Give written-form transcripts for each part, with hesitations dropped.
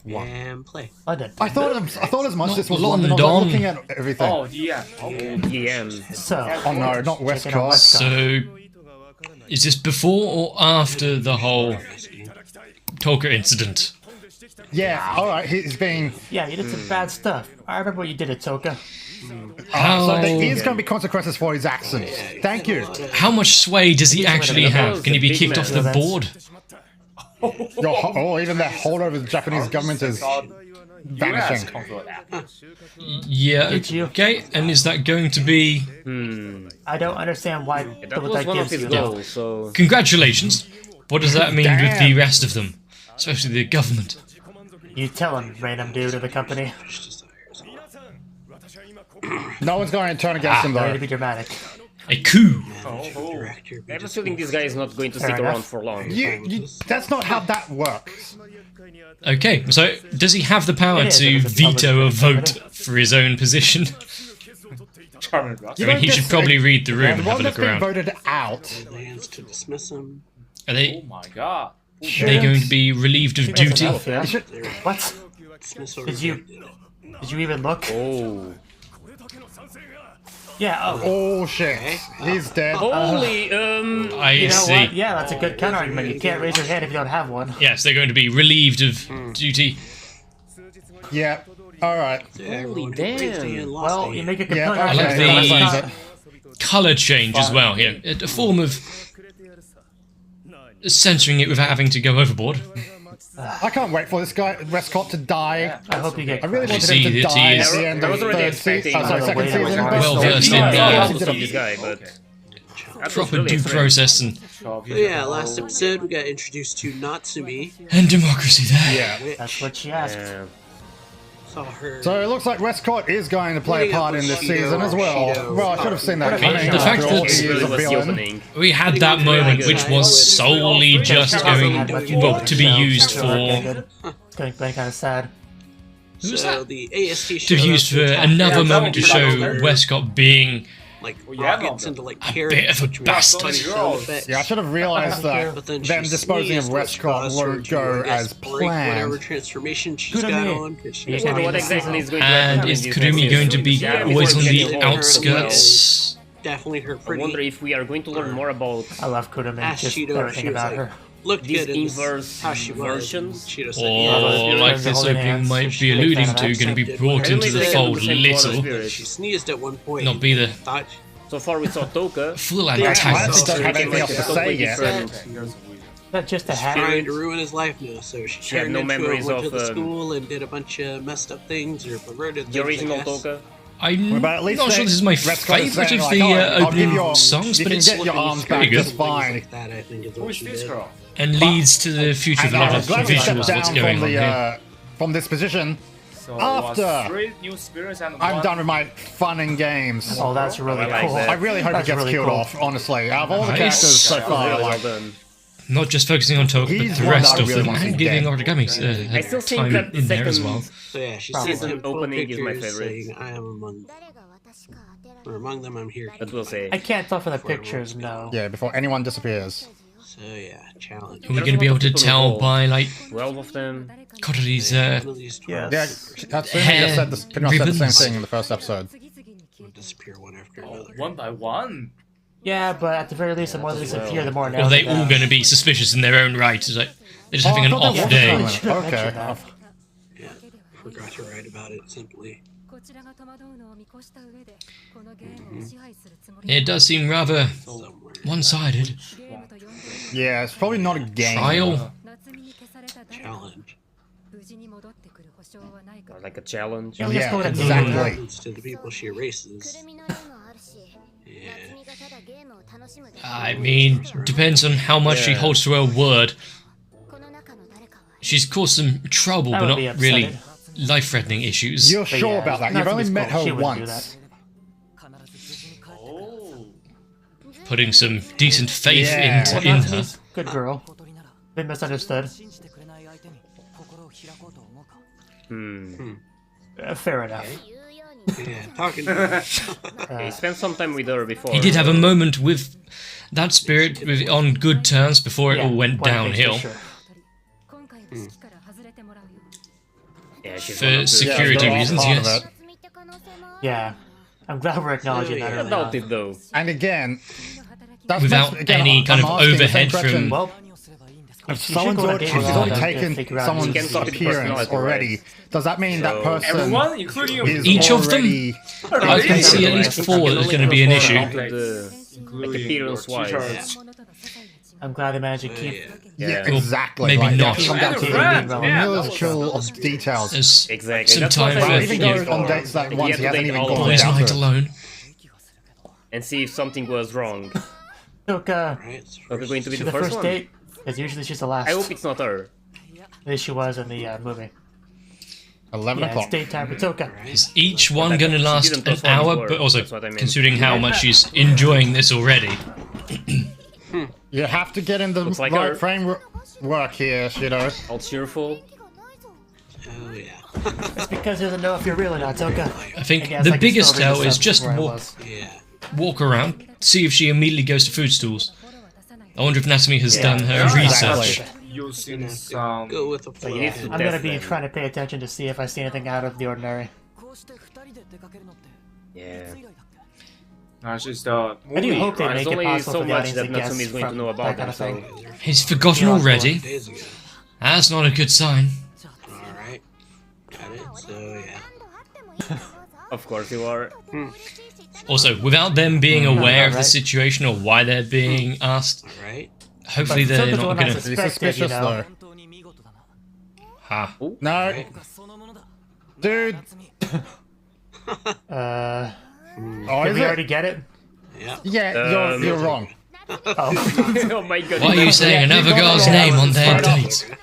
And play. I thought as much Not this was London. I was London. looking at everything. Oh, yeah. DM. So, oh no, not Westcott. So, is this before or after the whole Toka incident? Yeah, alright, he's being... Yeah, you did some bad stuff. I remember what you did at Toka. How, so there is going to be consequences for his actions. Thank you. how much sway does he actually have? Can he be kicked off the board? Oh, even that hold over the Japanese government is vanishing. Yeah, Did you? okay, and is that going to be... I don't understand why That was that one of gives his you. goals, so... Congratulations! What does that mean with the rest of them? Especially the government. You tell him, random dude of the company. No one's going to turn against him Don't need though. to be dramatic. A coup! I have a feeling this guy is not going to stick around for long. That's not how that works. Okay, so does he have the power It is, to it was a public veto a vote representative. for his own position? Charming. I mean, he should probably read the room The and have one a that's look been around. voted out. Lands to dismiss him. Are Oh they my god. going to be relieved of duty? Enough, yeah? What? Dismissal Did you- rejected. Did you even look? Oh. Yeah, oh. Oh shit, he's dead. Holy, I You know see. what? Yeah, that's a good counter-argument. You can't raise your hand if you don't have one. Yes, they're going to be relieved of duty. Yeah, alright. Holy damn. Well, you make a Yeah, compelling like okay, argument. the- that Let's explains not- it. Colour change as well, yeah. A form of censoring it without having to go overboard. I can't wait for this guy, Westcott, to die. I hope you get I really crushed. wanted him see to that he die is at the end I of was already third expecting season, second the way season. that but well still, versed he in died. the- He did a- this guy, but... That was Proper really due strange. process and Yeah, last episode we got introduced to Natsumi. democracy there. Yeah. That's what she asked. Yeah. Saw her. So it looks like Westcott is going to play a part in this season as well. Well, I should have seen that mean, coming. the fact after all, that- he Really is a was the villain. opening. We had that moment which was solely just going, well, to be used for... Going kind of sad. Who's So that? the AST To showed be up used to for attack another her, moment to but show her, Westcott being like yeah, rockets no, into like a carrots, bit of a which was bastard. funny sound effects. Yeah, I should have realized that But then them she disposing of sneezed, which Westcott caused her won't to, go I guess, as break whatever planned. transformation she's Good got on me. on. 'Cause she You was can't What do exactly is going to And happen? is in this Kurumi next going to be season? always on the getting her outskirts? definitely her I pretty. wonder if we are going to learn more about I love Kurumi. Ask Just Shido, everything she was about like, her. looked these good in this, inverse how she was. versions. Shido said, Or, like this Holding opening hands. might be Big fan alluding of to, that. going to be brought into the fold little. She sneezed at one point. Not be the Thought So far we saw Toka. full I antagonist. don't have anything else to say yet. Not just a hat. trying to ruin his life now, so she had turned no into him, memories went to of, the school and did a bunch of messed up things or perverted things. The I original guess. Toka. I'm But at least not sure this is my Westcott is favourite saying, of like, the "Oh, I'll give opening you- songs, you but can it's get your arms pretty back good. just fine. Like that, I think is what she did. And leads to the future of a lot I'm of glad we stepped visuals down what's going from on here. from this position. So After 3 new spirits and I'm one- done with my fun and games. Oh, that's really I like cool. that. I really hope That's he gets really killed cool. off, honestly. Out of all the Nice. characters so far, Really well like, done. Not just focusing on Toka, but He's the one rest that I of really them, want to and see giving dead. origami I still think time that the in there as second- well. So yeah, she Probably. sent him full Opening is my pictures favorite. saying, I am among or among them, I'm here. That will say. I can't tell from the pictures, no. yeah, before anyone disappears. So yeah, challenge. Are we going to be able to tell by, like, 12 of them. Kotori's One of these Yeah. Yeah, 12 that's pretty Hair much said the same ribbons. thing in the first episode. will disappear one after Oh, another. one by one. Yeah, but at the very least, the more they disappear, the more now. are they all going to be suspicious in their own right? It's like, they're just having an I thought off that was day. coming. Should have Okay. mentioned that. Yeah, forgot to write about it simply. It does seem rather Somewhere. one-sided. Yeah, it's probably not a game. Trial? Challenge. Or like a challenge. Yeah, we just Yeah, call it a exactly. movie. Happens to the people she erases. Yeah. I mean, depends on how much she Yeah. holds to her word. She's caused some trouble, That but would be not really upsetting. life-threatening issues. You're But sure yeah, about that? You've only Natsumi's met cool. She her wouldn't do once. Oh. Putting some decent faith Yeah. into Well, in her. Natsumi's good girl. Been misunderstood. Fair enough. Yeah, talking to He spent some time with her before. He did have a moment with that spirit on good terms before it Yeah, all went one thing's for downhill. sure. Yeah, she's For one of the- security they're all reasons, part of yes. it. Yeah. I'm glad we're acknowledging that I early doubt on. it though. And again, that's Without any kind of I'm asking the same overhead question. from- Well, If she should someone's go on a already, date she's with already them to taken figure out someone's She can copy the appearance personality, already, right? does that mean that So- person Everyone, including you. is Each of them? already... I can see at least 4 that's going to be an issue. Like appearance-wise. I'm glad they managed to keep. Yeah, Well, exactly. maybe like, not. That comes down to Yeah, the yeah, minuscule of details. There's Exactly. some That's time what I for was Even thinking goes on for. dates that Like, once you he have to hasn't date even all gone of boys' them down night to. alone. and see if something was wrong. Toka Right. Are we going to be to the the first first one? date, because usually she's the last. I hope it's not her. As she was in the movie. 11 Yeah, it's o'clock. date time for Toka. Is each one going to She last didn't an perform hour? before, But also, that's what I meant. considering how much she's enjoying this already. You have to get in the Looks like right her. framework here, you know. All cheerful. Oh yeah. It's because he doesn't know if you're real or not, Toka. I think guess the I can biggest still read tell the is stuff just where I walk, was. Yeah. walk around, see if she immediately goes to food stools. I wonder if Natsume has done her exactly. research. You'll see some. Go with the But flow. yeah, to I'm gonna test be them. trying to pay attention to see if I see anything out of the ordinary. Yeah. That's just the I do movie. hope they right? There's make it only possible so for the much audience that to guess Natsume is going to from know about that them, kind of so... thing. He's forgotten Yeah, already. Days ago. That's not a good sign. All right. Got it. So yeah. Of course you are. Also, without them being aware of the right. situation or why they're being asked, All right. hopefully But they're Toka's the not one I going to... Be suspected, you suspicious know. though. Ha. No, Right. dude. Uh, Oh, did is we it? already get it? Yeah. Yeah, you're wrong. Oh, Oh my god. Why are you saying another got it girl's wrong. name on their Right off. date?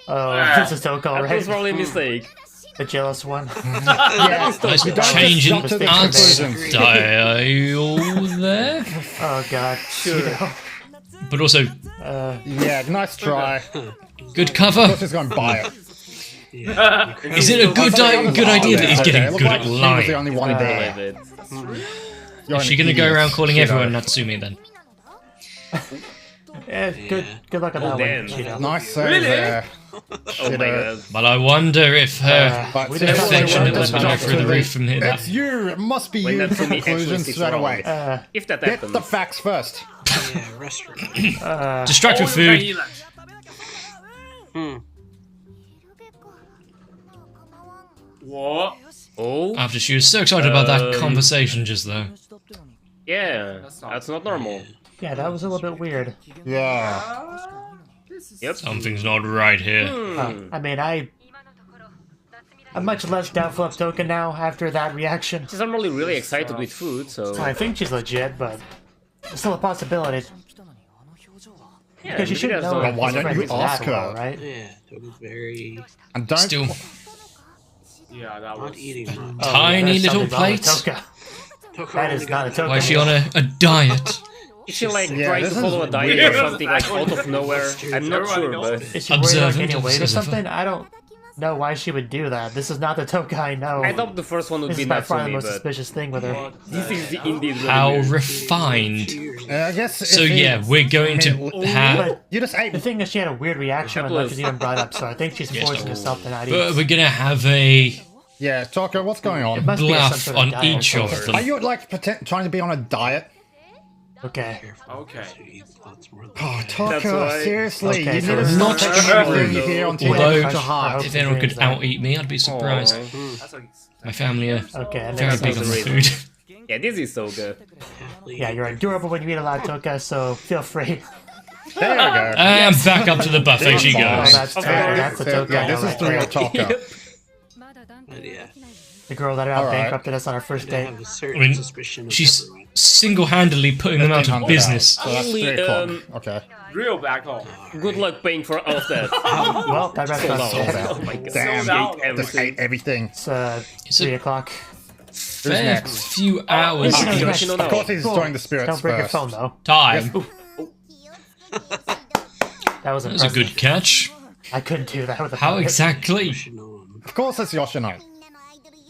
oh, this is Toka, That was right? probably a mistake. The jealous one. Yeah, Nice you don't change in jump to the answer conclusions. style there. Oh god. Sure. But also, Yeah, nice try. good cover. Let's just go and buy it. Yeah. Is it a good idea that he's getting It looked good like at he was the lying? only one I there. believe it. You're Is she an going to go idiot, around calling kiddo. everyone Natsume then? Yeah, good luck on that damn. one, Cheeto. Nice save Really? there. Oh my Kiddo. god. But I wonder if her But We since didn't everyone affection really was want going to through the to roof from here. It's you. It must be When you. that to me Conclusions actually straight sits away. wrong. If that Get happens. the facts first. Yeah. Restaurant. Distract with food. What? Oh? After she was so excited about that conversation just there. Yeah. That's not normal. Yeah, that was a little bit weird. Yeah. Yep. Something's not right here. I mean, I'm much less doubtful of Toka now after that reaction. She's normally really excited with food, so... I think she's legit, but it's still a possibility. Yeah, Because you maybe should that's know not- that why his don't friend you is ask natural, her? right? Yeah. Toka's very And don't. Still, Yeah, that not was. eating much. Oh, Tiny there's little something wrong with plates. Toka. Toka That only is not a got Toka. why is she on a diet? Is she like Yeah, trying to this is follow a diet weird. or something like out of nowhere? I'm not Everybody sure, knows but... Is she worried about Observant gaining weight or observer. something? I don't know why she would do that. This is not the Toka I know. I thought the first one would This be is by far the Natsume, most but... suspicious thing with her. This is indeed really How weird. refined. I guess. So if he- yeah, we're going to have... But You just ate. the thing is, she had a weird reaction when Couple Luck was even brought up, so I think she's forcing herself to not eat. But we're going to have a Yeah, Taco, what's going It on? must be some bluff sort of on diet each or of something. Are them. you like trying to be on a diet? Okay. Okay. Oh, That's Taco, why- seriously, Okay, you so need to not stop sure, taking everything you though. hear onto Although- your heart. If anyone could out-eat me, I'd be surprised. Aw. That's like. My family are Okay, and very then big on the food. Yeah, this is so good. yeah, you're adorable when you eat a lot, Toka, so feel free. There we go. And back up to the buffet she Oh, goes. that's Of Toka. course. That's the So, Toka. yeah, I this know is right the real there. Taco. But yeah. The girl that out Alright. bankrupted us on our first I date. have a I certain mean, suspicion of she's everyone. single-handedly putting them out of 1500 business. So that's Only, 3 o'clock. Okay. Real back home. Good luck paying for all of that. Well, that restaurant's Sold sold out. out. Oh my god. Damn, out. Ate just everything. ate everything. It's It's a 3 o'clock. fair next? few hours Oh, each nice. No, Of no. course he's Cool. enjoying the spirits Don't break your first. phone, though. time. That was That was a impressive. good catch. I couldn't do that with a How phone. exactly? Should know him. Of course it's Yoshino.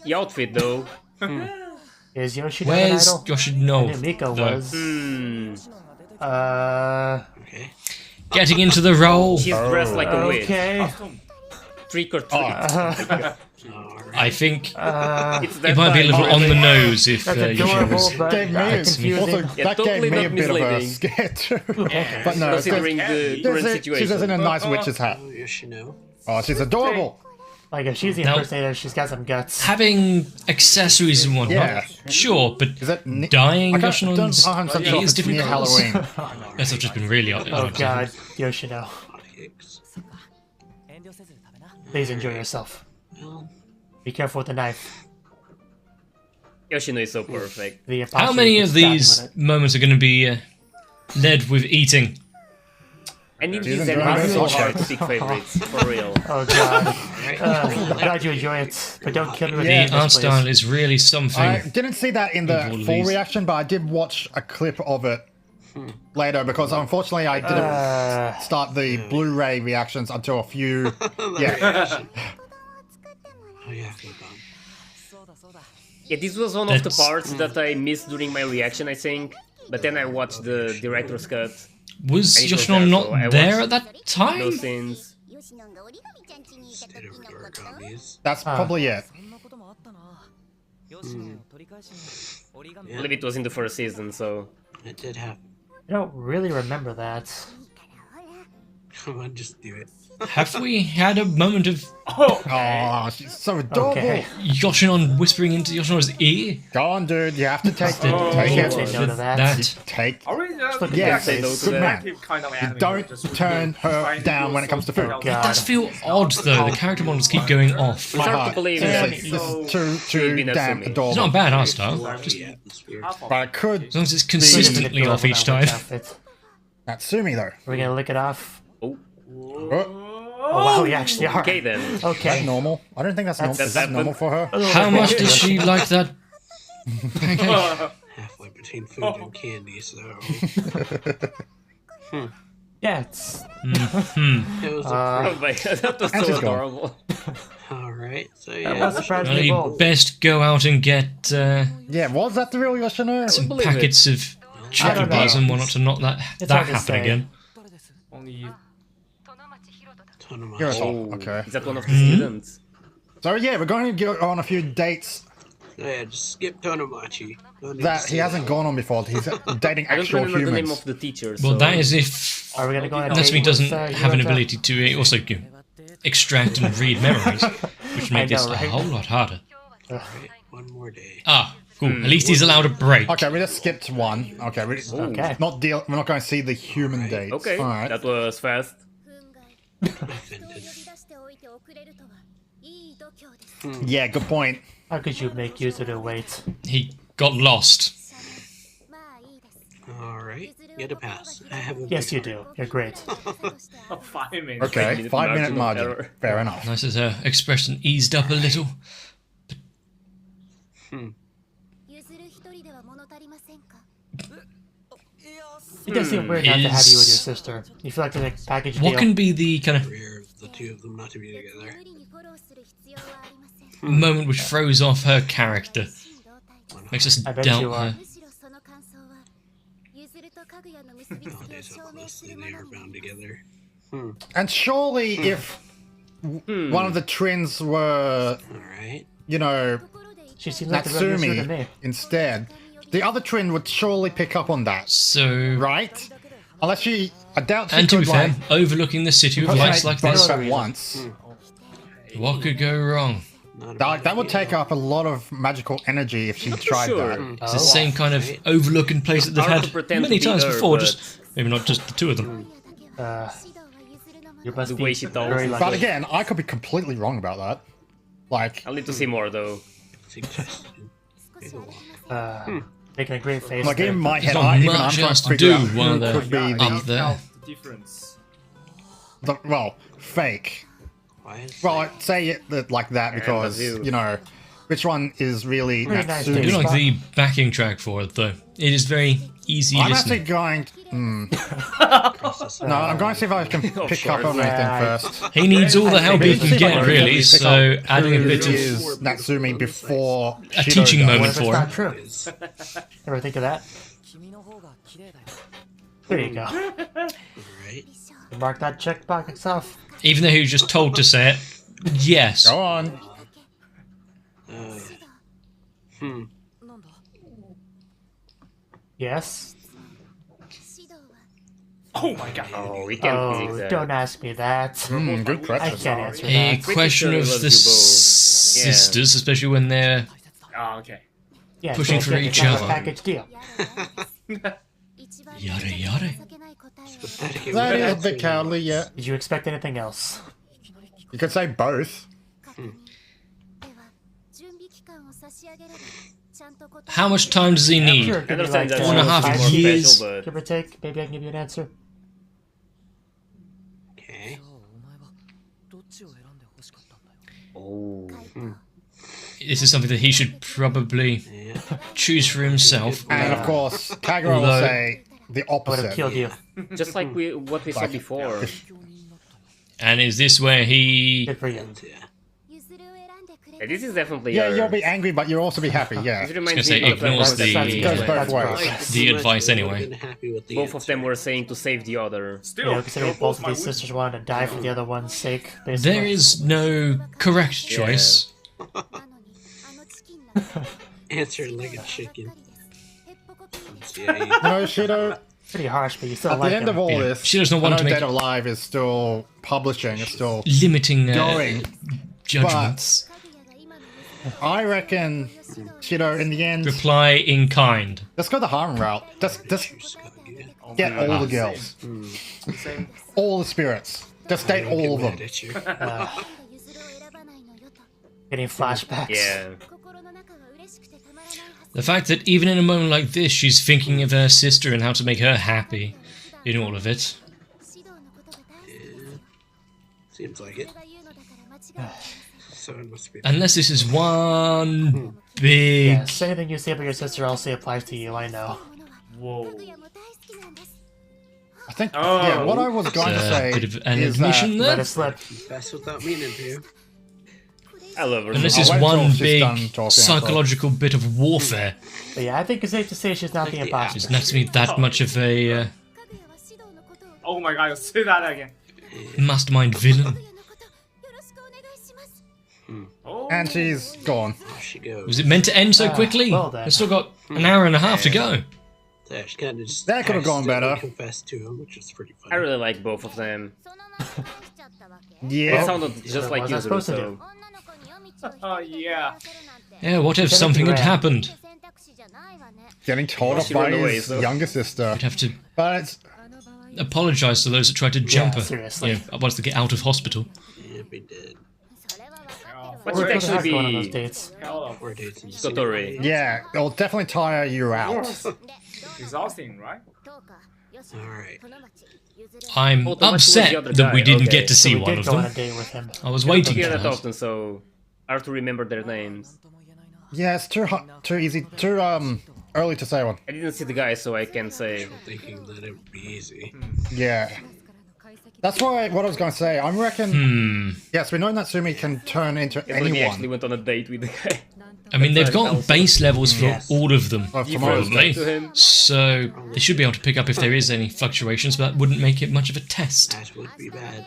The outfit, though. Is Yoshi an Where's idol? Yoshino? I knew Miko though? was. Hmm. Okay. Getting into the role. She's dressed like a witch. Okay. trick or treat. Alright. I think It's that it might be a time. little on the nose if That's Yoshino adorable, was. but Gave me confusing. also, Yeah, that totally gave me a not bit of a misleading. scare too. But no, Considering the current she's situation. in a nice witch's hat. Oh, Yoshino. Oh, she's adorable. Like, if she's the Now- impersonator, she's got some guts. Having accessories and whatnot, Yeah. sure, but Is it dying I don't Yoshino's 100% sure if ears it's different near colours? Halloween. Guess I've just been really Oh honest. god, Yoshino. Hotcakes. Please enjoy yourself. Well, Be careful with the knife. Yoshino is so perfect. The How many of apostle gets these stabbed with it. moments are going to be led with eating? I need She's these enjoying enemies so herself. hard to pick favorites, for real. Oh god. I'm glad you enjoy it, but don't kill me with The the art style is really I something. didn't see that in All the of full these. reaction, but I did watch a clip of it later because unfortunately I didn't start the Blu-ray reactions until a few. Yeah, oh yeah, click on. Yeah, this was one of the That's- parts that I missed during my reaction, I think. But then I watched the director's cut, Was I need to Yoshino go there, so I not there watched at that time? those scenes. State of the origamis. that's probably it. I believe it was in the first season, so... It did happen. I don't really remember that. Come on, just do it. Have we had a moment of Oh, she's so adorable. Okay. Yoshino whispering into Yoshino's ear? Go on, dude. You have to take You can't it. say no to that. That Take. Are we Look at Yeah, that say no it's to good that. man. kind of anime? Don't just turn her trying to down feel when it comes to food. so- God. It does feel odd though. The character models keep going off. My hard to heart. believe Seriously, that. this is too be damn Natsumi. It's adorable. not a bad art style, just The atmosphere. But I could. as long as it's Pretty consistently adorable off each that witch time. outfit. Natsumi though. We're gonna lick it off. Oh, Oh, Oh wow, we actually are. okay then. that's Okay. normal. I don't think that's normal. Is that happened. normal for her? How much does she like that pancake? Halfway between food and candy, so Yeah, it's it was Oh my god, that was And so she's gone. adorable. alright. So that yeah, was surprisingly Well, you bold. best go out and get Yeah, was that the real Yoshino? some believe it. packets of I chicken don't know. bars and whatnot to not that It's that hard to happen say. again. Only Tonomachi. Hero. Oh, Okay. is that one of the students? So yeah, we're going to go on a few dates Yeah, just skip Tonomachi. Don't need that to he see hasn't gone on before. He's dating I don't actual remember the name humans. of the teacher, Well, so... that is if Are we gonna go on a date Natsumi with, doesn't have an Hirota? ability to also extract and read memories, which would make know, this right? a whole lot harder. Alright, one more day. Ah, cool. At least he's allowed a break. Okay, we just skipped one. Okay, Okay. not deal. We're not going to see the human dates. Okay, All right. that was fast. Offended. Yeah, good point. How could you make use of the weight? He got lost. Alright, get a pass. I have a Yes, you do. You're great. 5 minutes. Okay, 5-minute 5-minute margin of margin. error. Fair enough. Nice as her expression eased up a little. It does seem weird not to have you with your sister. You feel like there's a package What deal. can be the kind of rare of the two of them not to be together. moment which throws off her character? Makes us I bet doubt you are. her. Nowadays, how closely they are bound together. And surely, if one of the twins were, Alright. you know, She seems like the real sister to Natsumi me. instead, the other twin would surely pick up on that, So, right? Unless she, I doubt she and to be could fair, like overlooking the city of lights like both this, at once. what could go wrong? Not a That bad would deal. take up a lot of magical energy if she tried Sure. that. It's the same kind of overlooking place that they've Hard to had pretend many to be times her, before, but- just maybe not just the two of them. You must The be way she talks. very But lucky. again, I could be completely wrong about that. Like, I'll need to see more though. Suggestion. Making a great face. like there. in my There's head, not I'm much trying else to to figure do out while who they're could be up the, there. The difference. well, fake. Why is Well, that? I'd say it like that because, Mizzou. you know, which one is really Very nice I do Natsumi? like the backing track for it though. It is very easy I'm actually listening. going. Process No, I'm going to see if I can pick up on Yeah, anything first. He needs all the help he can get, really. Pick So up adding a who bit of is Natsumi before a Shido teaching does. What moment if it's for not him. true? is. Ever think of that? There you go. Alright. Mark that checkbox off. Even though he was just told to say it, Yes. Go on. Oh, yeah. Yes. Oh my god. Oh, we can't predict Oh, that. don't ask me that. Good I question. can't answer A that. question sure of it was the you both. Yeah. sisters, especially when they're Oh, okay. Yeah, pushing so for it's each not a other. package deal. yada yada. That is a bit cowardly, yeah. Did you expect anything else? You could say both. How much time does he need? Sure, I give me understand like that's 1.5 5 more years. special, but give or take. Maybe I can give you an answer. Okay. oh, This is something that he should probably Yeah. choose for himself. And of course, Kagura will Although- say the I would have opposite. killed you. just like what we saw Like- before. And is this where he... Good for you. Yeah. Yeah, this is definitely. Yeah, you'll be angry, but you'll also be happy, yeah. This I was reminds gonna me say, of ignores the the- Goes both ways. Like, The advice I would've anyway. been happy with the both of them answer. were saying to save the other. Still, You know, considering they're both of my these win. sisters wanted to die for the other one's sake, basically. There is no correct choice. Answer like a chicken. Yeah, You know, Shido, pretty harsh, but you still at like the end him. of all Yeah. this, She does not I want know to make Dead Alive is still publishing, it's still limiting going. judgments. I reckon, Shido, in the end, Reply in kind. let's go the harem route. Just get all the girls. Same. All the spirits. Just date all of them. Getting flashbacks. Yeah. The fact that even in a moment like this, she's thinking of her sister and how to make her happy in all of it. Seems like it. So it must be. Unless this is one big... Yes, anything you say about your sister also applies to you, I know. Whoa. I think, Oh. yeah, what I was going to It's a say bit of an is admission that Let there. it slip. Best without meaning to. I love her. And this I'll is wait till one she's big done talking, psychological bit of warfare. But yeah, I think it's safe to say she's not the Like the imposter. It's not to be that much of a Oh my god, say that again. mastermind villain. Oh. And she's gone. There she goes. Was it meant to end so quickly? well then. We've still got an hour and a half to go. There, she kind of just That could've gone accidentally better. Confessed to him, which is pretty I funny. really like both of them. It Yeah. sounded just like what was I Yuzuru, supposed to so. Oh yeah. Yeah, what if something had happened? Getting told Well, off she by ran away, his so- younger sister. I'd have to But it's, apologise to those that tried to jump her. seriously. Once they get out of hospital. Yeah, we did. What We're should gonna have actually going on those be dates. Hell of We're dating. Totori. yeah, it'll definitely tire you out. exhausting, right? Alright. I'm Oh, Tomachi was upset the other that we guy, didn't okay. get to So see we one did of go on a them. date with him. I was I waiting don't for hear that that. often, so I have to remember their names. Yeah, it's too easy, too early to say one. I didn't see the guy, so I can say. Thinking that it would be easy. Yeah. That's why what I was going to say. I reckon. Yes, we know Natsumi can turn into He actually anyone. went on a date with the guy. I mean, they've That's got also- base levels for Yes. all of them, Of You tomorrow's froze probably. next to him. So they should be able to pick up if there is any fluctuations, but that wouldn't make it much of a test. That would be bad.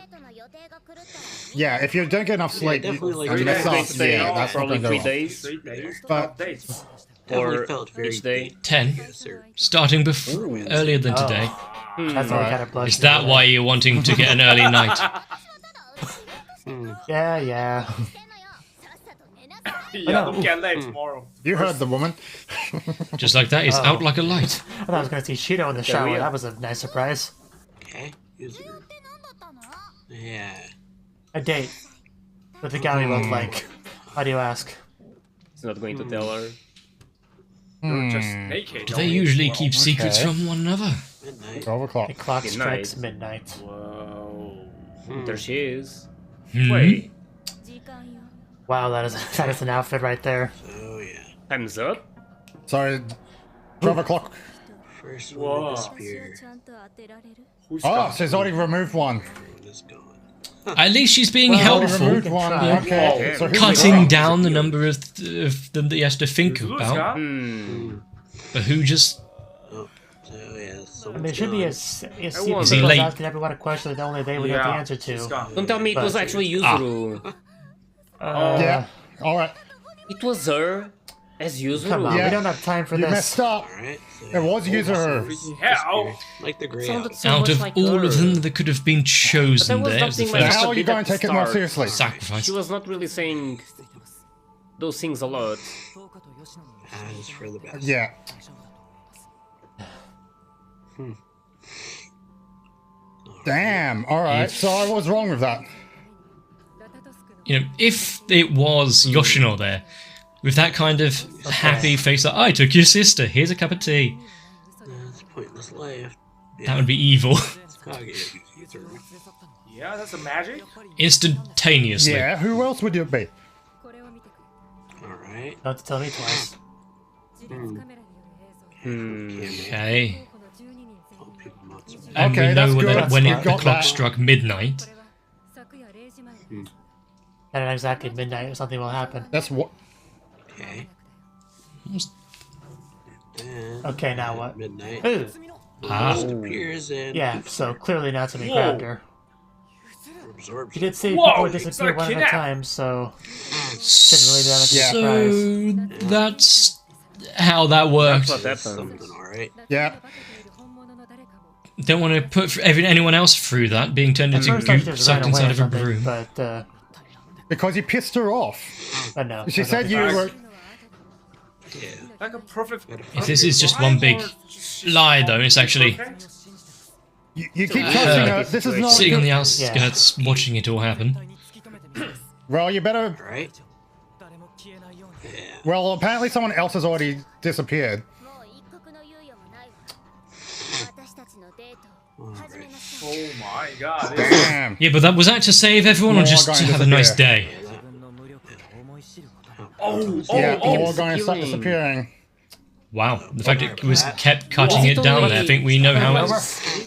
Yeah, if you don't get enough sleep definitely like and three mess days. up, Stay yeah, that's not probably going to 3 go well. days 3 days. But- Dates. Definitely or felt very each day. 10, Yes, or starting before earlier than today. That's all Alright. kind of blush. Is that why you're wanting to get an early night? Yeah, yeah. Yeah, don't get late tomorrow. You heard the woman. Just like that, it's out like a light. I thought I was going to see Shido in the shower. we- That was a nice surprise. okay. Yeah. A date. With the guy we look like. How do you ask? He's not going to tell her. You're just naked. Do they only. usually Wow. keep secrets okay. from one another? Midnight. 12 o'clock. The clock Good strikes night. midnight. Whoa. There she is. Hmm? Wait, Wow, that is an outfit right there. Oh yeah. time's up? So, 12 o'clock. First Whoa. one to disappear. Who's Oh, gone? she's already removed one. One is gone. At least she's being Already helpful, removed can one. try. Okay. Oh, So who's cutting the girl? down the number of them that he has to think Who's about. gone? But who just... Oh, so yeah. I mean, it should be a secret. Is he late? asking everyone a question that only they would have the answer she's to. gone. Don't tell me it was But- actually Yuzuru. Yeah. All right. It was her, as usual. Come on, Yeah. we don't have time for You this. messed up. Alright, so It was user her. Freaking hell! like the gray Sounded out. so Out much of like all her. of them that could have been chosen, But that was there was the something like first How are you bit going at to take the it more start. seriously? sacrifice. She was not really saying those things a lot. As for the best. Yeah. Damn. All right. So I was wrong with that. You know, if it was Yoshino there, with that kind of happy face, like, I took your sister, here's a cup of tea. It's pointless life. That would be evil. Yeah, that's a magic. Instantaneously. Yeah. Who else would it be? Alright. Don't have to tell me twice. Okay. Oh, And Okay, we that's know good. that when We've the got clock that. struck midnight. And at exactly midnight, something will happen. That's what. Okay. Then, Okay, now what? midnight. Ooh. Ah. Just appears and Yeah, so clearly Natsumi Whoa. grabbed her. absorbs. He did say Whoa, people would it's disappear a one at a kidnap. time, so shouldn't really be that much of a surprise. So that's how that worked. That's what happened. Something alright. Yeah. Don't want to put anyone else through that, being turned At into first I goop just sucked ran away inside or of a something, broom. but Because you pissed her off. no. She that's said not you the were. Yeah. Like a perfect. If this is just one big lie, though, it's actually You keep touching her. This is not. sitting on the Good. outskirts, watching it all happen. Well, you better. Alright. Yeah. Well, apparently someone else has already disappeared. Alright. Oh my god. Damn. Yeah, but that was that to save everyone, or More just going to to have a nice disappear. day? Yeah, oh, more going to start skewing. disappearing. Wow, the fact it was kept cutting it down there, I think we know how it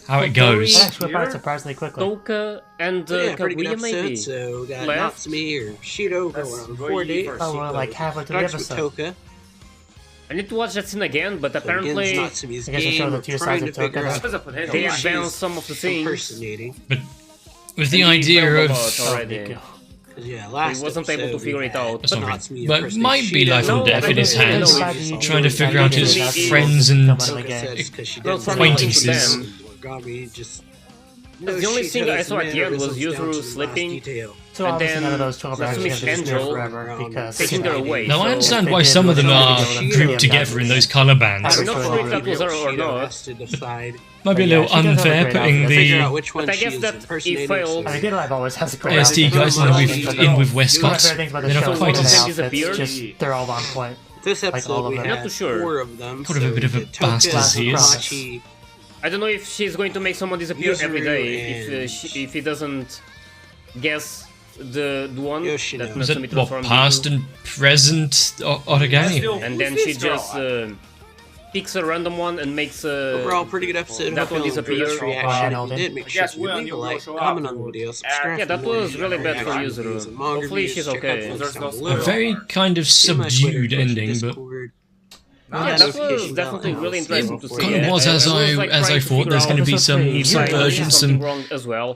That goes. actually went by surprisingly quickly. Toka and Yeah, pretty good Kaguya maybe. episode. So got Left. Natsumi or Shido That's going on what 4 you days. first Oh, we're like halfway through the Starts with episode. Toka. I need to watch that scene again, but So apparently begins Natsumi's I guess we'll show game the of two trying sides to of figure Toka. out There's a potential. they who she's advance some of the things. impersonating. But with the And he idea failed a of lot already. 'Cause, yeah, last He wasn't able to episode figure we it out. had Sorry, Natsumi but impersonating might be Shido. life or No, death I in his don't know. hands, No, trying to figure out his Natsumi friends is and Come on Toka again. says 'cause she Girls didn't from know acquaintances. them, Origami just The only thing I saw at the end was Yuzuru sleeping, So and obviously then none of those 12 Natsumi's actions have disappeared angel forever because taking her away. Now I so- understand why some of them are grouped together in those colour bands. I'm not sure if that was her or not. Might be a Yeah, little she does have a unfair great putting outfit. Figure out the which one But I she guess is that he impersonating, failed. I mean, Good Life always has a great AST outfit. guys in with One of Westcott's. the favorite things about the They're show not is quite the as outfits, Disappeared. just they're all on point. This Like all episode of we them. had Not too sure. 4 of them. What a bit of a bastard he is. Machi, I don't know if she's going to make someone disappear Yuzuru every day. and- If he doesn't guess the one Yoshino. that Was Natsumi it, what, transformed past into. and present Origami? And then she just picks a random one and makes overall, pretty good episode. that Hope one you all enjoyed disappears. this reaction. Wow. If you did, make sure Guess you when leave a you like, will show comment up on the to video, subscribe. Yeah, for that more was really bad for reaction Yuzuru. videos and manga Hopefully reviews. she's Check out okay. the links There's down no below. A very kind of See my Twitter, subdued Twitch, ending, but Discord. Yeah, that was definitely really interesting to see. kind of was as I thought. There's going to be some subversion, some wrong as well.